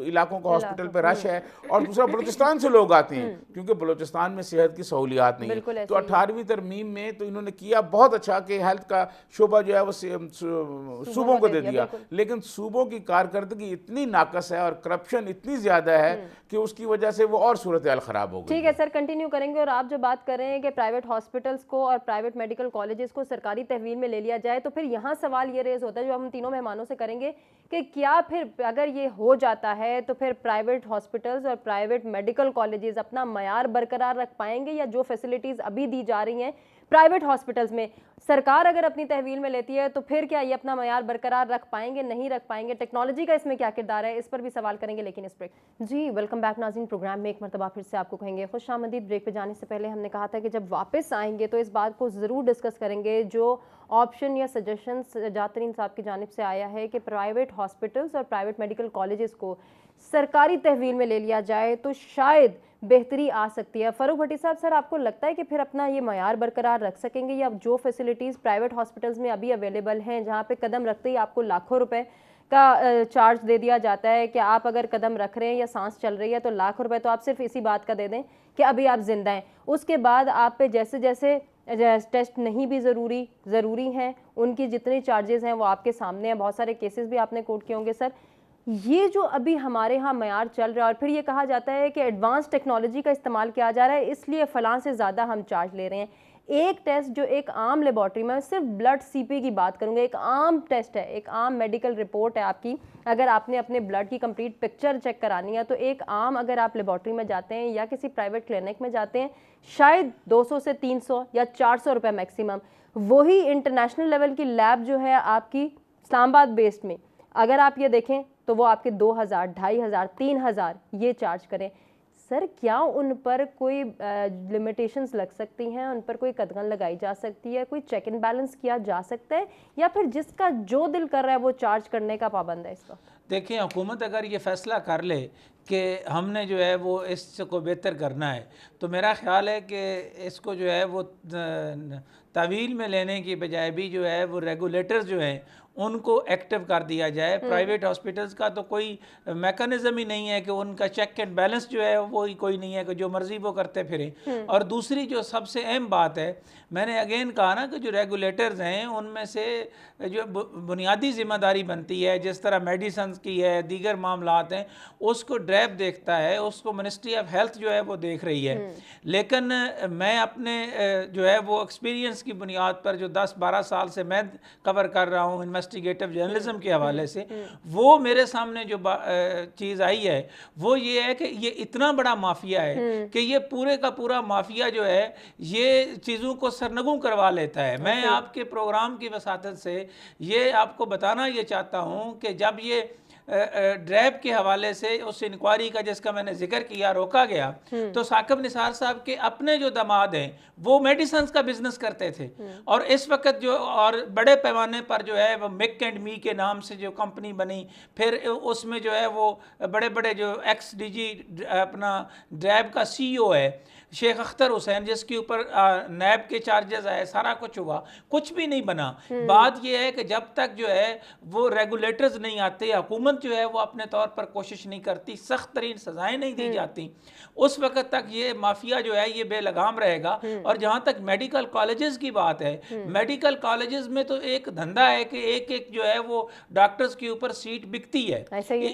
इलाकों का हॉस्पिटल पे रश है, और दूसरा बलूचिस्तान से लोग आते हैं क्योंकि बलूचिस्तान में सेहत की सहूलियात नहीं है। तो 18वीं तरमीम में तो इन्होंने किया बहुत अच्छा कि हेल्थ का शोबा जो है वो सूबों को दे दिया, लेकिन सूबों की कारकर्दगी इतनी नाकस है और करप्शन इतनी ज़्यादा है कि उसकी वजह से वो और सूरत हाल ख़राब हो गई। ठीक है सर, कंटिन्यू करेंगे। और आप जो बात कर रहे हैं कि प्राइवेट हॉस्पिटल्स को और प्राइवेट मेडिकल कॉलेजेस को सरकारी तहवील में ले लिया जाए, तो फिर यहाँ सवाल ये रेज होता है जो हम तीनों मेहमानों से करेंगे कि क्या फिर अगर ये हो जाता है तो फिर प्राइवेट हॉस्पिटल्स और प्राइवेट मेडिकल कॉलेजेस अपना मयार बरकरार रख पाएंगे, या जो फैसिलिटीज़ अभी दी जा रही हैं प्राइवेट हॉस्पिटल्स में सरकार अगर अपनी तहवील में लेती है तो फिर क्या ये अपना मयार बरकरार रख पाएंगे, नहीं रख पाएंगे? टेक्नोलॉजी का इसमें क्या किरदार है, इस पर भी सवाल करेंगे लेकिन इस ब्रेक। जी, वेलकम बैक नाज़रीन। प्रोग्राम में एक मरतबा फिर से आपको कहेंगे खुशामदीद। ब्रेक पे जाने से पहले हमने कहा था कि जब वापस आएंगे तो इस बात को ज़रूर डिस्कस करेंगे जो ऑप्शन या सजेशन जातरीन साहब की जानिब से आया है कि प्राइवेट हॉस्पिटल्स और प्राइवेट मेडिकल कॉलेजेस को सरकारी तहवील में ले लिया जाए तो शायद बेहतरी आ सकती है। फरूक भट्टी साहब, सर आपको लगता है कि फिर अपना ये मयार बरकरार रख सकेंगे, या जो फैसिलिटीज़ प्राइवेट हॉस्पिटल्स में अभी अवेलेबल हैं जहाँ पे कदम रखते ही आपको लाखों रुपए का चार्ज दे दिया जाता है कि आप अगर कदम रख रहे हैं या सांस चल रही है तो लाख रुपए तो आप सिर्फ इसी बात का दे दें कि अभी आप जिंदा हैं। उसके बाद आप पे जैसे जैसे टेस्ट नहीं भी ज़रूरी हैं, उनकी जितने चार्जेस हैं वो आपके सामने हैं। बहुत सारे केसेस भी आपने कोट किए होंगे सर। ये जो अभी हमारे यहाँ मयार चल रहा है और फिर ये कहा जाता है कि एडवांस टेक्नोलॉजी का इस्तेमाल किया जा रहा है, इसलिए फ़लाँ से ज़्यादा हम चार्ज ले रहे हैं। एक टेस्ट जो एक आम लेबॉर्ट्री में, सिर्फ ब्लड सीपी की बात करूँगा, एक आम टेस्ट है, एक आम मेडिकल रिपोर्ट है आपकी। अगर आपने अपने ब्लड की कंप्लीट पिक्चर चेक करानी है तो एक आम अगर आप लेबॉर्ट्री में जाते हैं या किसी प्राइवेट क्लिनिक में जाते हैं, शायद 200 से 300 या 400 रुपये मैक्सिमम। वही इंटरनेशनल लेवल की लैब जो है आपकी इस्लामाबाद बेस्ड में, अगर आप ये देखें तो वो आपके 2000, 2500, 3000 ये चार्ज करें। सर क्या उन पर कोई लिमिटेशंस लग सकती हैं, उन पर कोई कदगन लगाई जा सकती है, कोई चेक एंड बैलेंस किया जा सकता है, या फिर जिसका जो दिल कर रहा है वो चार्ज करने का पाबंद है इस वक्त? देखिए, हुकूमत अगर ये फ़ैसला कर ले कि हमने जो है वो इसको बेहतर करना है, तो मेरा ख़्याल है कि इसको जो है वो तवील में लेने की बजाय भी जो है वो रेगुलेटर्स जो हैं उनको एक्टिव कर दिया जाए। प्राइवेट हॉस्पिटल्स का तो कोई मैकेनिज्म ही नहीं है कि उनका चेक एंड बैलेंस जो है वो ही कोई नहीं है कि जो मर्जी वो करते फिरें। और दूसरी जो सबसे अहम बात है, मैंने अगेन कहा ना कि जो रेगुलेटर्स हैं उनमें से जो बुनियादी जिम्मेदारी बनती है, जिस तरह मेडिसिन की है, दीगर मामलात हैं, उसको ड्रैब देखता है, उसको मिनिस्ट्री ऑफ हेल्थ जो है वो देख रही है। लेकिन मैं अपने जो है वो एक्सपीरियंस की बुनियाद पर जो 10-12 साल से मैं कवर कर रहा हूँ इन्वेस्टिगेटिव जर्नलिज्म के हवाले से, वो मेरे सामने जो चीज़ आई है वो ये है कि ये इतना बड़ा माफिया है कि ये पूरे का पूरा माफिया जो है ये चीज़ों को सरनगू करवा लेता है। मैं आपके प्रोग्राम की वसातत से ये आपको बताना ये चाहता हूँ कि जब ये ड्रैब के हवाले से उस इंक्वायरी का जिसका मैंने जिक्र किया रोका गया, तो साकिब निसार साहब के अपने जो दामाद हैं वो मेडिसिन का बिजनेस करते थे, और इस वक्त जो और बड़े पैमाने पर जो है वो मिक एंड मी के नाम से जो कंपनी बनी, फिर उसमें जो है वो बड़े बड़े जो एक्स डीजी अपना ड्रैब का CEO है शेख अख्तर हुसैन, जिसके ऊपर नैब के चार्जेस आए, सारा कुछ हुआ, कुछ भी नहीं बना। बात यह है कि जब तक जो है वो रेगुलेटर्स नहीं आते, हुकूमत जो है वो अपने तौर पर कोशिश नहीं करती, सख्त तरीन सजाएं नहीं दी जाती, उस वक्त तक ये माफिया जो है ये बेलगाम रहेगा। और जहाँ तक मेडिकल कॉलेजेस की बात है, मेडिकल कॉलेजेस में तो एक धंधा है कि एक एक जो है वो डॉक्टर्स के ऊपर सीट बिकती है।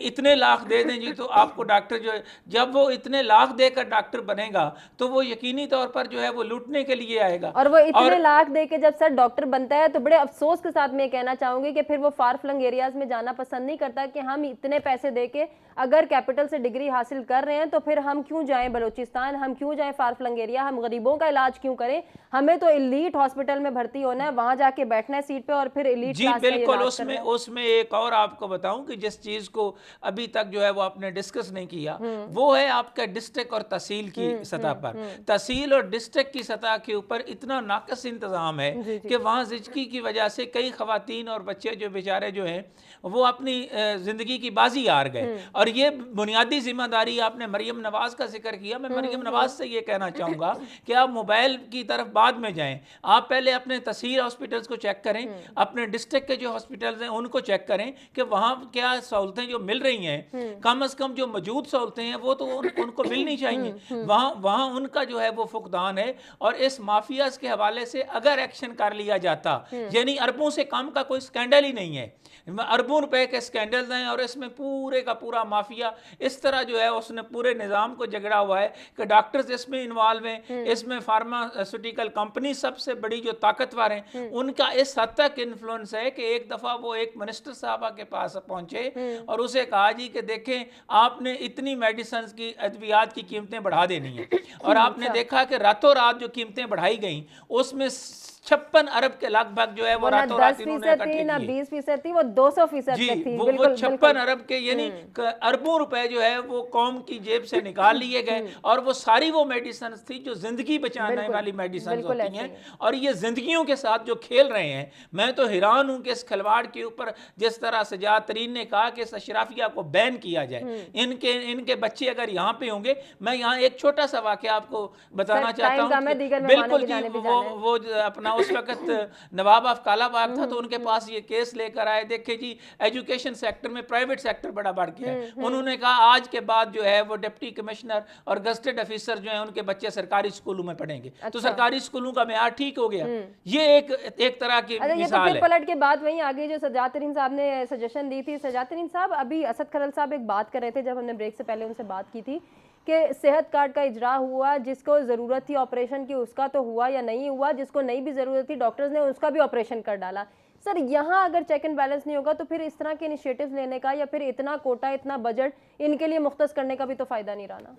इतने लाख दे दें जी तो आपको डॉक्टर जो है, जब वो इतने लाख देकर डॉक्टर बनेगा तो वो यकीनी तौर पर जो है वो लूटने के लिए आएगा। और वो इतने लाख दे के जब सर डॉक्टर बनता है तो बड़े अफसोस के साथ मैं कहना चाहूंगी कि फिर वो फार फ्लंग एरियाज में जाना पसंद नहीं करता कि हम इतने पैसे दे के अगर कैपिटल से डिग्री हासिल कर रहे हैं तो फिर हम क्यों जाएं बलूचिस्तान, हम क्यों जाएं फार फ्लंग एरिया, हम गरीबों का इलाज क्यों करें? हमें तो एलीट हॉस्पिटल में भर्ती होना है, वहां जाके बैठना है सीट पे और फिर एलीट जी बिल्कुल। उसमें एक और आपको बताऊं कि जिस चीज को अभी तक जो है वो आपने डिस्कस नहीं किया, वो है आपका डिस्ट्रिक्ट और तहसील की सतह पर। तहसील और डिस्ट्रिक्ट की सतह के ऊपर इतना नाकस इंतजाम है कि वहाँ ज़िंदगी की वजह से कई खवातीन और बच्चे जो बेचारे जो हैं वो अपनी ज़िंदगी की बाजी हार गए। और ये बुनियादी जिम्मेदारी, आपने मरियम नवाज़ का जिक्र किया, मैं मरियम नवाज़ से ये कहना चाहूँगा कि आप मोबाइल की तरफ बाद में जाएं, आप पहले अपने तहसील हॉस्पिटल्स को चेक करें, अपने डिस्ट्रिक्ट के जो हॉस्पिटल्स हैं उनको चेक करें कि वहाँ क्या सहूलतें जो मिल रही हैं, कम अज़ कम जो मौजूद सहूलतें हैं वो तो उनको मिलनी चाहिए। वहाँ उनका जो है वो फुकदान है। और इस माफियाज के हवाले से अगर एक्शन कर लिया जाता, यानी अरबों से कम का कोई स्कैंडल ही नहीं है, अरबों रुपए के स्कैंडल्स हैं, और इसमें पूरे का पूरा माफिया इस तरह जो है उसने पूरे निज़ाम को जगड़ा हुआ है कि डॉक्टर्स इसमें इन्वॉल्व हैं, इसमें फार्मास्यूटिकल कंपनी सबसे बड़ी जो ताकतवर हैं उनका इस हद तक इन्फ्लुएंस है कि एक दफ़ा वो एक मिनिस्टर साहबा के पास पहुंचे और उसे कहा जी कि देखें आपने इतनी मेडिसिन की अद्वियात की कीमतें बढ़ा देनी है, और आपने देखा कि रातों रात जो कीमतें बढ़ाई गई उसमें 56 अरब के लगभग जो है वो रातों रात इन्होंने इकट्ठे किए। 20% थी, वो 200% थी। वो 56 अरब के यानी अरबों रुपए जो है वो कौम की जेब से निकाल लिए गए, और वो सारी वो मेडिसिन थी जो जिंदगी बचाने वाली मेडिसिन होती हैं, और ये जिंदगियों के साथ जो खेल रहे हैं। मैं तो हैरान हूं कि इस खिलवाड़ के ऊपर जिस तरह सजाद तरीन ने कहा कि इस अशराफिया को बैन किया जाए, इनके बच्चे अगर यहाँ पे होंगे। मैं यहाँ एक छोटा सा वाकया आपको बताना चाहता हूँ। बिल्कुल जी, वो अपना उस वक्त नवाब ऑफ कालाबाग था, तो उनके पास ये केस लेकर आए, देखे जी एजुकेशन सेक्टर में प्राइवेट सेक्टर बड़ा बढ़ गया है। उन्होंने कहा आज के बाद जो है वो डिप्टी कमिश्नर और गजटेड ऑफिसर जो है उनके बच्चे सरकारी स्कूलों में पढ़ेंगे। तो सरकारी स्कूलों का मेयार ठीक हो गया। ये एक तरह की ये तो मिसाल फिर है। पलट के बाद वहीं आगे जो सजाद तरीन साहब ने सजेशन दी थी, सजाद तरीन साहब अभी असद खरल साहब एक बात कर रहे थे जब हमने ब्रेक से पहले उनसे बात की थी कि सेहत कार्ड का इजरा हुआ, जिसको ज़रूरत थी ऑपरेशन की उसका तो हुआ या नहीं हुआ, जिसको नहीं भी ज़रूरत थी डॉक्टर्स ने उसका भी ऑपरेशन कर डाला। सर यहाँ अगर चेक एंड बैलेंस नहीं होगा तो फिर इस तरह के इनिशिएटिव्स लेने का या फिर इतना कोटा इतना बजट इनके लिए मुख्तस करने का भी तो फ़ायदा नहीं रहा ना।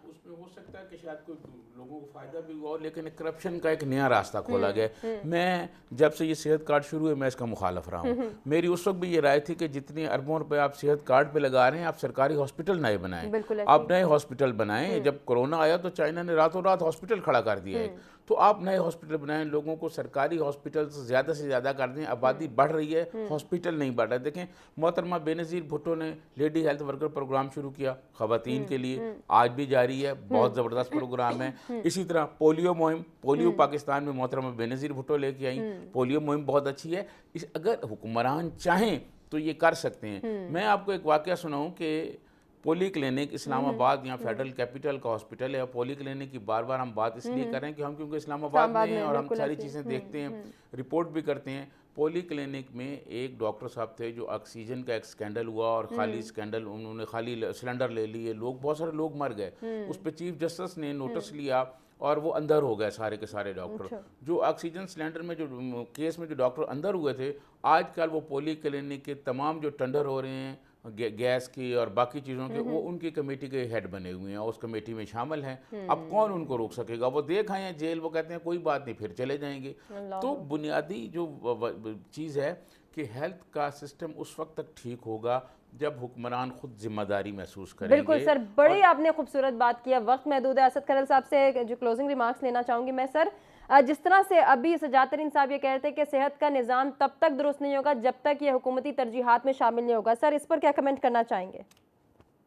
उसमें हो सकता है कि शायद कोई लोगों को फायदा भी हुआ, लेकिन करप्शन का एक नया रास्ता खोला गया। मैं जब से ये सेहत कार्ड शुरू हुए मैं इसका मुखालफ रहा हूँ। मेरी उस वक्त भी ये राय थी कि जितने अरबों रुपए आप सेहत कार्ड पे लगा रहे हैं, आप सरकारी हॉस्पिटल नए बनाएं, आप नए हॉस्पिटल बनाएं। जब कोरोना आया तो चाइना ने रातों रात हॉस्पिटल खड़ा कर दिया है, तो आप नए हॉस्पिटल बनाएं, लोगों को सरकारी हॉस्पिटल से ज़्यादा कर दें। आबादी बढ़ रही है, हॉस्पिटल नहीं बढ़ रहा है। देखें मोहतरमा बेनज़ीर भुट्टो ने लेडी हेल्थ वर्कर प्रोग्राम शुरू किया ख़वातीन के लिए, आज भी जारी है, बहुत ज़बरदस्त प्रोग्राम है। इसी तरह पोलियो मुहिम, पोलियो पाकिस्तान में मोहतरमा बेनज़ीर भुट्टो लेके आई, पोलियो मुहिम बहुत अच्छी है। अगर हुक्मरान चाहें तो ये कर सकते हैं। मैं आपको एक वाक़या सुनाऊँ कि पोली क्लिनिक इस्लामाबाद, यहाँ फेडरल कैपिटल का हॉस्पिटल है, पोली क्लिनिक की बार बार हम बात इसलिए कर रहे हैं कि हम क्योंकि इस्लामाबाद में हैं और हम सारी चीज़ें देखते हैं, रिपोर्ट भी करते हैं। पोली क्लिनिक में एक डॉक्टर साहब थे जो ऑक्सीजन का एक स्कैंडल हुआ और खाली स्कैंडल, उन्होंने खाली सिलेंडर ले लिए, लोग बहुत सारे लोग मर गए। उस पर चीफ जस्टिस ने नोटिस लिया और वो अंदर हो गए सारे के सारे डॉक्टर। जो ऑक्सीजन सिलेंडर में जो केस में जो डॉक्टर अंदर हुए थे, आजकल वो पोली क्लिनिक के तमाम जो टेंडर हो रहे हैं गैस की और बाकी चीज़ों के, वो उनकी कमेटी के हेड बने हुए हैं और उस कमेटी में शामिल हैं। अब कौन उनको रोक सकेगा? वो देख आए हैं जेल, वो कहते हैं कोई बात नहीं फिर चले जाएंगे। तो बुनियादी जो चीज़ है कि हेल्थ का सिस्टम उस वक्त तक ठीक होगा जब हुक्मरान खुद जिम्मेदारी महसूस करेंगे। बिल्कुल सर, बड़ी आपने खूबसूरत बात किया। वक्त महदूद है। असद खरल साहब से जो क्लोजिंग रिमार्क्स लेना चाहूँगी मैं सर, जिस तरह से अभी सजाद तरीन साहब ये कह रहे थे कि सेहत का निज़ाम तब तक दुरुस्त नहीं होगा जब तक ये हुकूमती तरजीहात में शामिल नहीं होगा, सर इस पर क्या कमेंट करना चाहेंगे?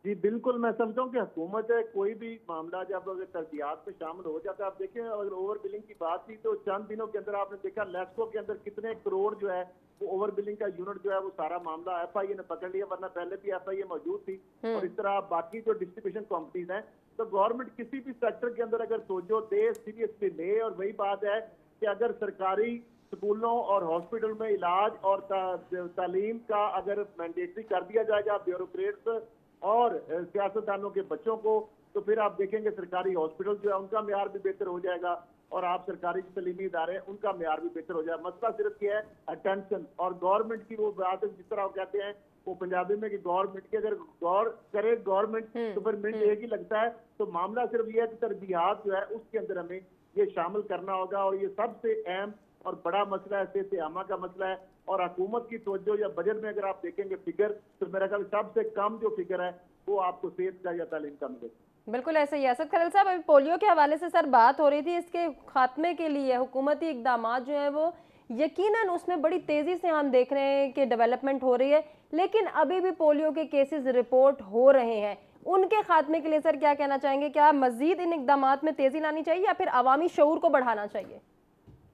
जी बिल्कुल, मैं समझता हूँ कि हुकूमत है कोई भी मामला जब अगर तरजीहात में शामिल हो जाता है, आप देखें अगर ओवर बिलिंग की बात थी तो चंद दिनों के अंदर आपने देखा लेस्को के अंदर कितने करोड़ जो है वो ओवर बिलिंग का यूनिट जो है वो सारा मामला FIA ने पकड़ लिया, वरना पहले भी FIA मौजूद थी। और इस तरह बाकी जो डिस्ट्रीब्यूशन कंपनीज हैं, तो गवर्नमेंट किसी भी सेक्टर के अंदर अगर तवज्जो दे, सीरियसली ले, और वही बात है कि अगर सरकारी स्कूलों और हॉस्पिटल में इलाज और तालीम का अगर मैंडेटरी कर दिया जाएगा ब्यूरोक्रेट्स और सियासतदानों के बच्चों को, तो फिर आप देखेंगे सरकारी हॉस्पिटल जो है उनका म्यार भी बेहतर हो जाएगा और आप सरकारी तलीमी इदारे उनका म्यार भी बेहतर हो जाएगा। मसला सिर्फ ये है अटेंशन और गवर्नमेंट की वो बात है, जिस तरह वो कहते हैं वो पंजाबी में कि गवर्नमेंट की अगर गौर करे गवर्नमेंट तो फिर मिनट एक ही लगता है। तो मामला सिर्फ ये है कि तरजीहात जो है उसके अंदर हमें ये शामिल करना होगा और ये सबसे अहम और बड़ा मसला है, सेहत आमा का मसला है। और हुकूमत की तवज्जो या बजट में अगर आप देखेंगे फिगर, तो मेरा ख्याल सबसे कम जो फिगर है वो आपको सेहत का या तालीम का मिलेगा। बिल्कुल ऐसे ही। असद खरल साहब, अभी पोलियो के हवाले से सर बात हो रही थी, इसके खात्मे के लिए हुकूमती इकदाम जो हैं वो यकीनन उसमें बड़ी तेज़ी से हम देख रहे हैं कि डेवलपमेंट हो रही है, लेकिन अभी भी पोलियो के केसेस रिपोर्ट हो रहे हैं। उनके खात्मे के लिए सर क्या कहना चाहेंगे? क्या मजीद इन इकदाम में तेज़ी लानी चाहिए या फिर अवामी शऊर को बढ़ाना चाहिए?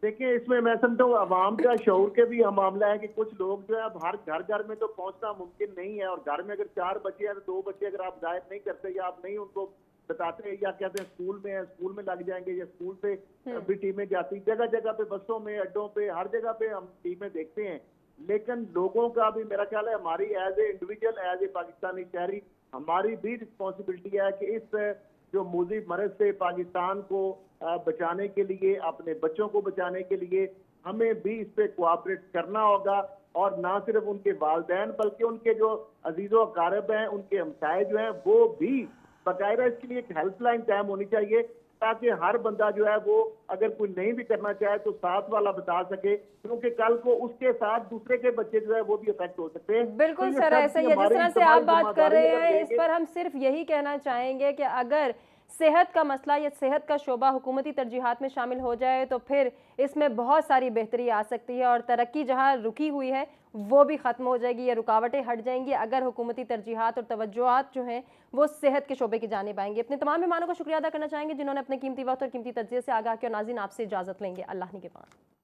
देखिए इसमें मैं समझता हूँ अवाम का शऊर के भी मामला है कि कुछ लोग जो है अब हर घर में तो पहुंचना मुमकिन नहीं है, और घर में अगर 4 बच्चे हैं तो 2 बच्चे अगर आप गायब नहीं करते या आप नहीं उनको बताते या कहते हैं स्कूल में है, स्कूल में लग जाएंगे या स्कूल से भी टीमें जाती, जगह जगह पे बसों में अड्डों पे हर जगह पे हम टीमें देखते हैं। लेकिन लोगों का भी मेरा ख्याल है हमारी as a individual as a Pakistani शहरी हमारी भी रिस्पॉन्सिबिलिटी है कि इस जो मुज़ीब मरज से पाकिस्तान को बचाने के लिए, अपने बच्चों को बचाने के लिए हमें भी इस पे कोऑपरेट करना होगा। और ना सिर्फ उनके वालिदैन बल्कि उनके जो अजीज़ो अकारब हैं, उनके हमसाए जो हैं वो भी बाकायदा इसके लिए एक हेल्पलाइन कायम होनी चाहिए, ताकि हर बंदा जो है वो अगर कोई नहीं भी करना चाहे तो साथ वाला बता सके, क्योंकि कल को उसके साथ दूसरे के बच्चे जो है वो भी इफेक्ट हो सकते हैं। बिल्कुल सर, ऐसा ही है। जिस तरह से आप बात कर रहे हैं इस पर हम सिर्फ यही कहना चाहेंगे कि अगर सेहत का मसला या सेहत का शोबा हुकूमती तरजीहात में शामिल हो जाए तो फिर इसमें बहुत सारी बेहतरी आ सकती है और तरक्की जहाँ रुकी हुई है वो भी ख़त्म हो जाएगी या रुकावटें हट जाएंगी अगर हुकूमती तरजीहात और तवज्जुहात जो हैं वो सेहत के शोबे की जानिब आएंगे। अपने तमाम मेहमानों का शुक्रिया अदा करना चाहेंगे जिन्होंने अपने कीमती वक्त और कीमती तज्ज़िये से आगाह किया। नाज़रीन, आपसे इजाज़त लेंगे। अल्लाह निगहबान।